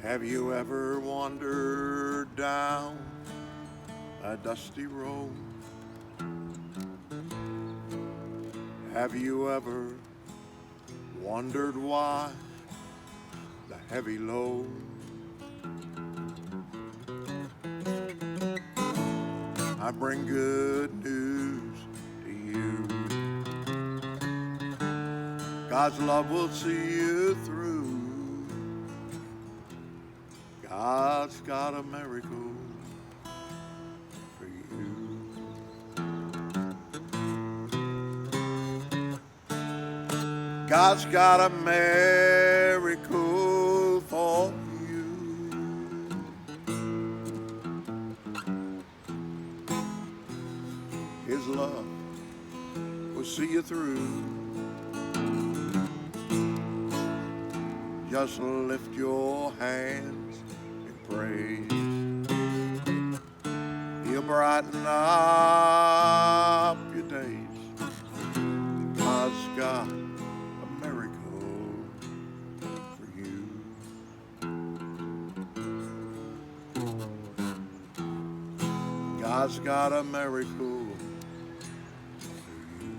Have you ever wandered down a dusty road? Have you ever wondered why the heavy load? I bring good news to you. God's love will see you through. God's got a miracle for you. God's got a miracle for you. His love will see you through. Just lift your hands and praise. He'll brighten up your days. God's got a miracle for you. God's got a miracle for you.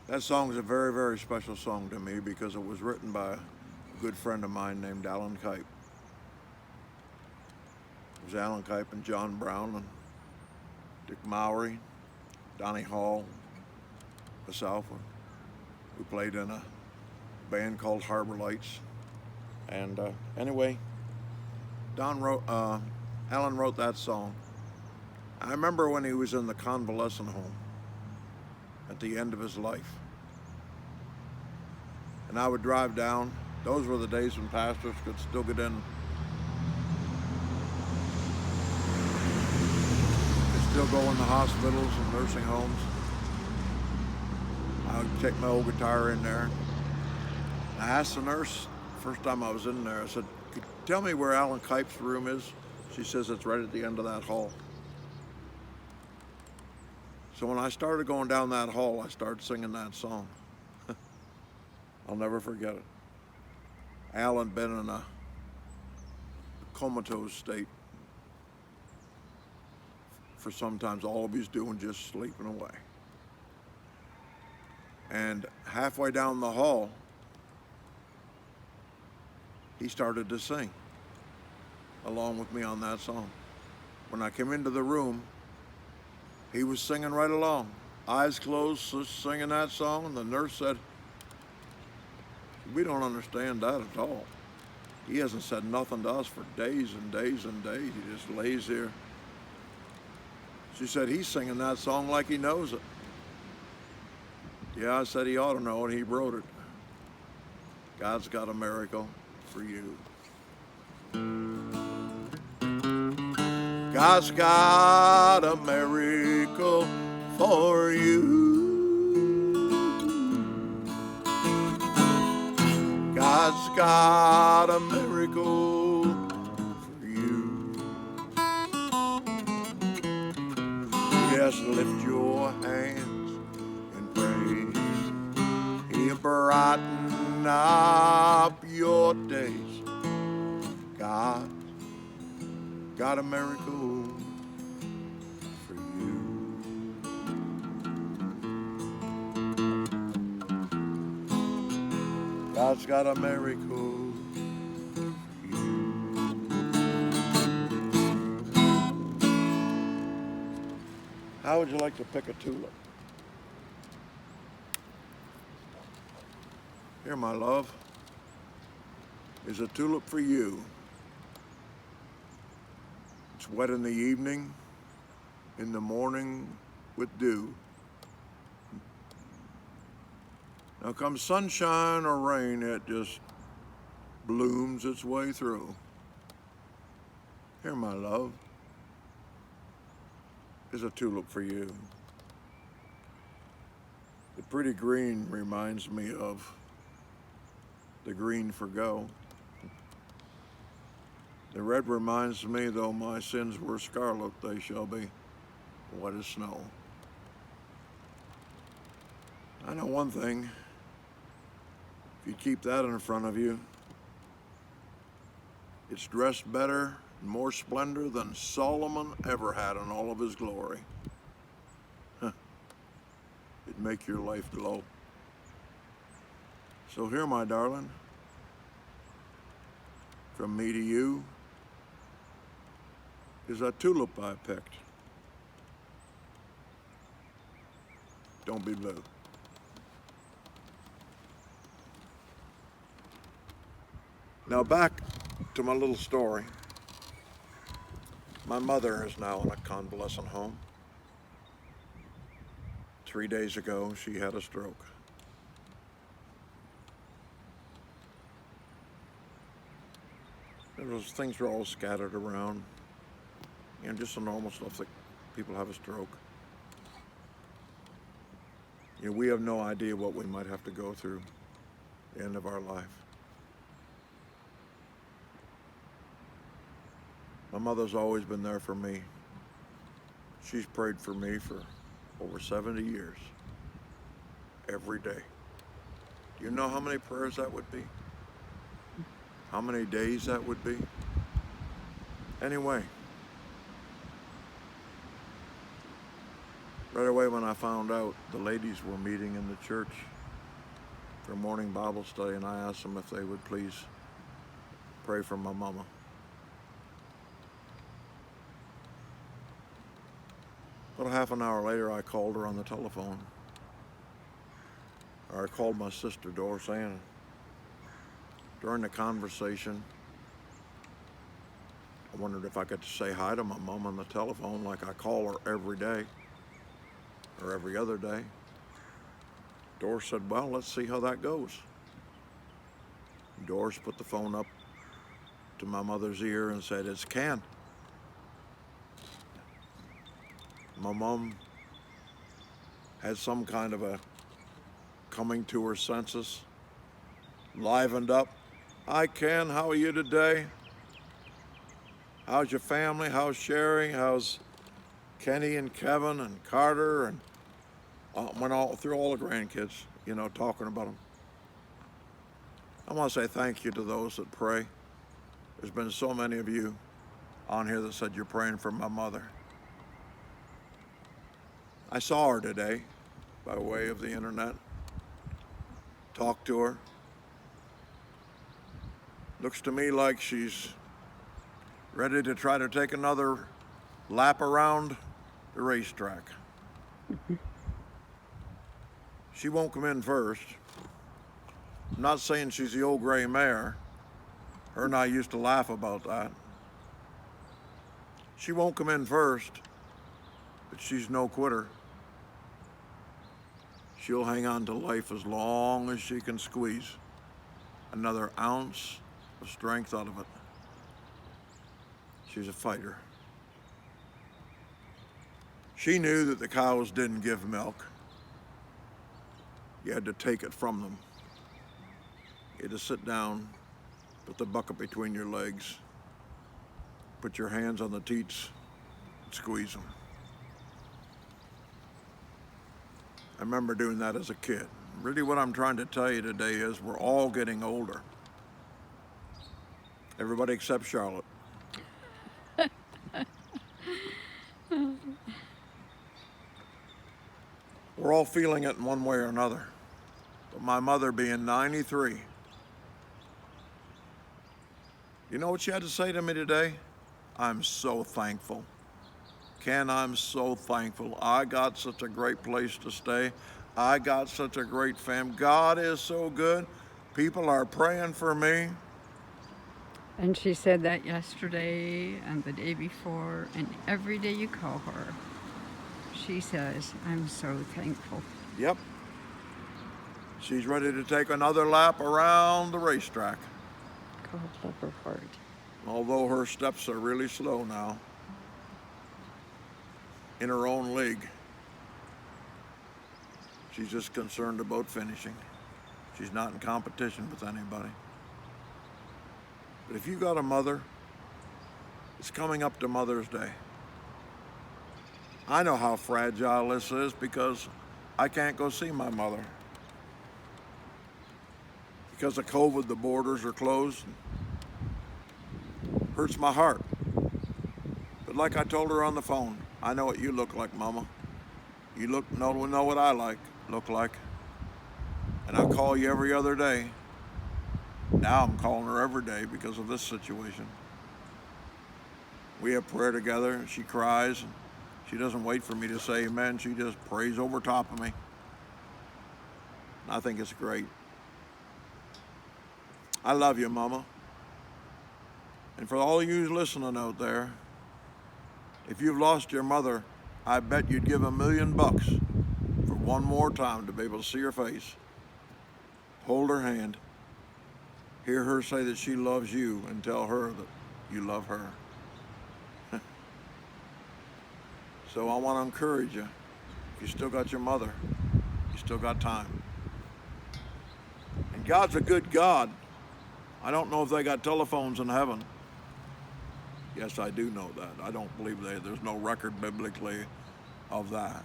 That song is a very, very special song to me because it was written by a good friend of mine named Alan Kipe. It was Alan Kipe and John Brown and Dick Mowry, Donnie Hall, myself. We played in a band called Harbor Lights. And anyway, Alan wrote that song. I remember when he was in the convalescent home at the end of his life. And I would drive down. Those were the days when pastors could still get in. Could still go in the hospitals and nursing homes. I would take my old guitar in there. I asked the nurse, first time I was in there, I said, "Could you tell me where Alan Kipe's room is?" She says, "It's right at the end of that hall." So when I started going down that hall, I started singing that song. I'll never forget it. Al had been in a comatose state for sometimes all of he's doing just sleeping away. And halfway down the hall, he started to sing along with me on that song. When I came into the room, he was singing right along, eyes closed, singing that song, and the nurse said, "We don't understand that at all. He hasn't said nothing to us for days and days and days. He just lays here." She said, "He's singing that song like he knows it." Yeah, I said he ought to know it. He wrote it. God's got a miracle for you. God's got a miracle for you. God's got a miracle for you. Yes, lift your hands and praise. He'll brighten up your days. God got a miracle for you. God's got a miracle for you. How would you like to pick a tulip? Here, my love, is a tulip for you. It's wet in the evening, in the morning with dew. Now comes sunshine or rain, it just blooms its way through. Here, my love, is a tulip for you. The pretty green reminds me of the green for go. The red reminds me, though my sins were scarlet, they shall be white as snow. I know one thing. If you keep that in front of you, it's dressed better and more splendor than Solomon ever had in all of his glory. Huh. It'd make your life glow. So here, my darling, from me to you is a tulip I picked. Don't be blue. Now back to my little story. My mother is now in a convalescent home. 3 days ago, she had a stroke. Those things were all scattered around. Just the normal stuff that people have a stroke. We have no idea what we might have to go through the end of our life. My mother's always been there for me. She's prayed for me for over 70 years, every day. Do you know how many prayers that would be? How many days that would be? Anyway, right away when I found out the ladies were meeting in the church for morning Bible study, and I asked them if they would please pray for my mama. About half an hour later, I called her on the telephone. Or I called my sister, Doris Ann. During the conversation, I wondered if I could say hi to my mom on the telephone like I call her every day or every other day. Doris said, well, let's see how that goes. Doris put the phone up to my mother's ear and said, it's Ken. My mom had some kind of a coming to her senses, livened up. Hi, Ken, how are you today? How's your family? How's Sherry? How's Kenny and Kevin and Carter? And went all through all the grandkids, talking about them. I want to say thank you to those that pray. There's been so many of you on here that said you're praying for my mother. I saw her today by way of the internet. Talked to her. Looks to me like she's ready to try to take another lap around the racetrack. She won't come in first. I'm not saying she's the old gray mare. Her and I used to laugh about that. She won't come in first, but she's no quitter. She'll hang on to life as long as she can squeeze another ounce of strength out of it. She's a fighter. She knew that the cows didn't give milk. You had to take it from them. You had to sit down, put the bucket between your legs, put your hands on the teats, and squeeze them. I remember doing that as a kid. Really what I'm trying to tell you today is we're all getting older. Everybody except Charlotte. We're all feeling it in one way or another. But my mother being 93, you know what she had to say to me today? I'm so thankful. Ken, I'm so thankful. I got such a great place to stay. I got such a great family. God is so good. People are praying for me. And she said that yesterday and the day before, and every day you call her, she says, I'm so thankful. Yep. She's ready to take another lap around the racetrack. God love her heart. Although her steps are really slow now. In her own league. She's just concerned about finishing. She's not in competition with anybody. But if you got a mother, it's coming up to Mother's Day. I know how fragile this is because I can't go see my mother. Because of COVID, the borders are closed. Hurts my heart. But like I told her on the phone, I know what you look like, Mama. You know what I look like. And I call you every other day. Now I'm calling her every day because of this situation. We have prayer together, and she cries. And she doesn't wait for me to say amen. She just prays over top of me. And I think it's great. I love you, Mama. And for all you listening out there, if you've lost your mother, I bet you'd give $1 million for one more time to be able to see her face, hold her hand, hear her say that she loves you, and tell her that you love her. So I want to encourage you. If you still got your mother, you still got time. And God's a good God. I don't know if they got telephones in heaven. Yes, I do know that. I don't believe there's no record biblically of that.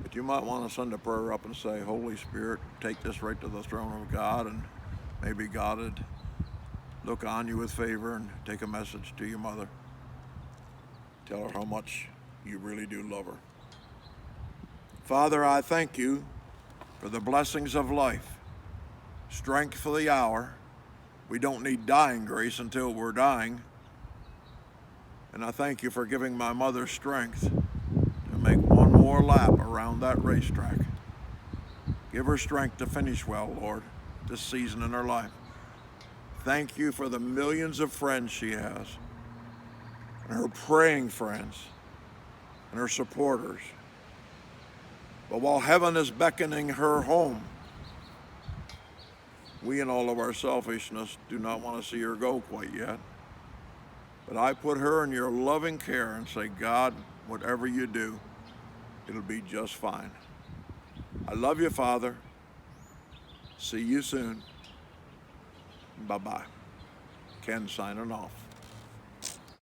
But you might want to send a prayer up and say, Holy Spirit, take this right to the throne of God, and maybe God would look on you with favor and take a message to your mother. Tell her how much you really do love her. Father, I thank you for the blessings of life, strength for the hour. We don't need dying grace until we're dying. And I thank you for giving my mother strength to make one more lap around that racetrack. Give her strength to finish well, Lord, this season in her life. Thank you for the millions of friends she has, and her praying friends, and her supporters. But while heaven is beckoning her home, we in all of our selfishness do not want to see her go quite yet. But I put her in your loving care and say, God, whatever you do, it'll be just fine. I love you, Father. See you soon. Bye-bye. Ken signing off.